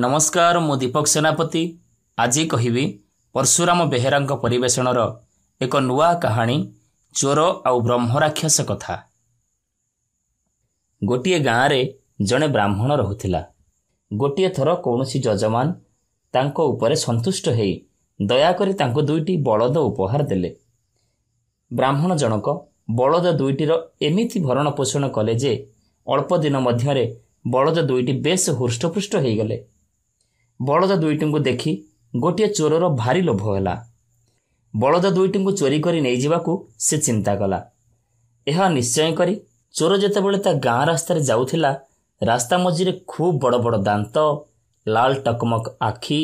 नमस्कार मु दीपक सेनापति आज कहबी परशुराम बेहेरा परिवेशनर एक नुआ कहानी चोर आउ ब्रह्मराक्षस कथा। गोटे गाँव रे जड़े ब्राह्मण रहुथिला। गोटे थर कौनसी जजमान तांको उपरे संतुष्ट हेई दयाकरी तांको दुईटी बलद उपहार देले। ब्राह्मण जनक बलद दुईटीर एमिति भरण पोषण कले जे अल्प दिन मध्यरे बलद दुईटी बेस हृष्टपुष्ट हो गले। बलद दुईटी को देखि गोटे चोरर भारी लोभ होला। बलद दुईटी को चोरी करी नहीं जिबाकू से चिंता कला। यह निश्चय करी चोर जेतेबेले ता गाँ रास्तार जाउथिला, रास्ता मझिरे खूब बड़ बड़ दांत, लाल टकमक आखि,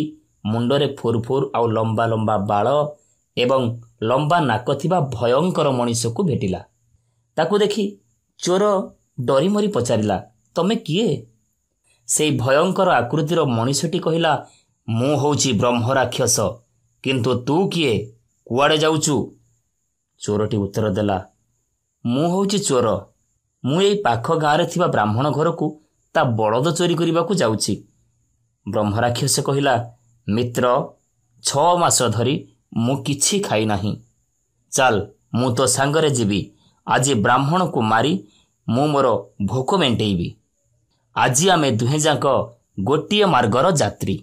मुंडरे फुरफुर आउ लंबा लंबा बाल एवं लंबा नाक थिबा भयंकर मनीष को भेटिला। ताकू देखि चोर डरी मरी पचारिला, तमे किए? से भयंकर आकृतिर मनीषटी कहिला, मु होउची ब्रह्मराक्षस, किंतु तू किए, कुआडे जाउचु? चोरटी उत्तर देला, मु होउची चोर, मु एई पाख गाँव थिबा ब्राह्मण घरकू ता बलद चोरी करिबाकू जाउची। ब्रह्मराक्षस कहिला, मित्र 6 मास धरी मु किछि खाई नाही, चल मु तो सांगरे जीवी, आज ब्राह्मण को मारी मु मोर भोक मेंटेइबी। आज आमे दुहे जाक गोटिए मार्गर यात्री।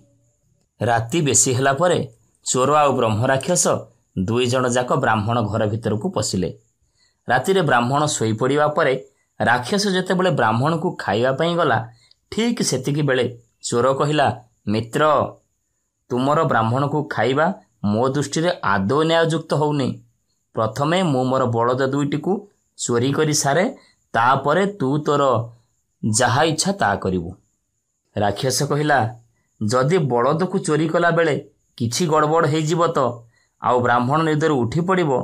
राति बेसी होला परे चोर आ ब्रह्मराक्षस दुई जण जाक ब्राह्मण घर भितर को पशिले। रातिरे ब्राह्मण सोई पड़िबा परे राक्षस जेतेबेले ब्राह्मण को खाइबा पई गला, ठीक सेतिकी बेले चोर कहिला, मित्र तुमर ब्राह्मण को खाइबा मो दृष्टि रे आदौ न्याययुक्त होउनी। प्रथमे मु मोर बलद दुईटी को चोरी करी सारे, तापरे तू तोर जहा इच्छा ता करिवु। राक्षस कहिला, जदि बलद को चोरी कला बेले किछि गड़बड़ हेई जिवो तो आउ ब्राह्मण निदर उठी पड़िबो,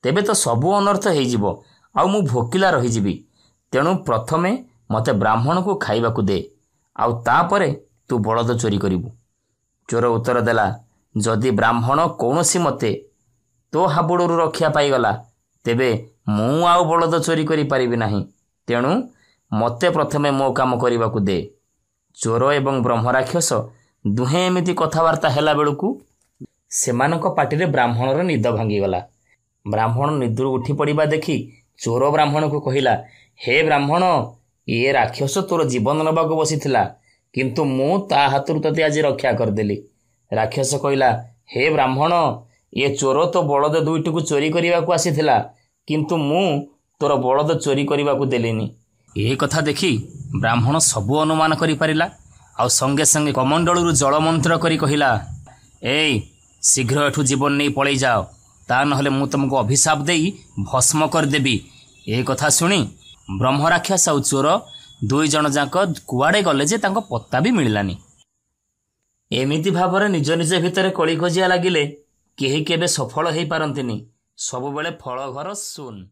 तेबे तो सबु अनर्थ हेई जिवो आउ मु भोकिला रही जिवि। तेणु प्रथमे मते ब्राह्मण को खाइबाकू दे, आउ तापरे तू बलद चोरी करिवु। चोर उत्तर देला, जदि ब्राह्मण कौनसी मते तो हाबुड़रू रक्षा पाईगला, तेबे मु आउ बलद चोरी करि पारिबि नाही। तेणु मते प्रथमे मो काम करिबाकू दे। चोर एवं ब्रह्मराक्षस दुहे एमिति कथबार्ता हेला बेलकू सेमानक पाटिरे ब्राह्मणर निद भांगीगला। ब्राह्मण निदरू उठी पड़िबा देखि चोर ब्राह्मण को कहिला, हे ब्राह्मण, ये राक्षस तोर जीवन नबाकू बसिथिला, किंतु मु ता हातरू तते आज रक्षा करदेली। राक्षस कहिला, हे ब्राह्मण, ये चोर तो बलद दुईटी को चोरी करिबाकू आसीथिला, किंतु मु तोर बलद चोरी करिबाकू देलिनी। ए कथा देखि ब्राह्मण सबु अनुमान करि पारिला, आउ संगे संगे कमंडलरू जल मंत्र करी कहिला, ए शीघ्र एठू जीवन नहीं पळै जाओ, ता नहले मु तुमको अभिशाप देई भस्म कर देबी। ए कथा सुनी ब्रह्मराक्षस आउ चोर दुई जण जाक कुआडे गले जे तांको पत्ता भी मिललानी। एमिति भाबरे निज निज भितरे कଳି खोजिया लागिले केही केबे सफल हेई पारंतिनी, सबु बेले फळ घर सुन।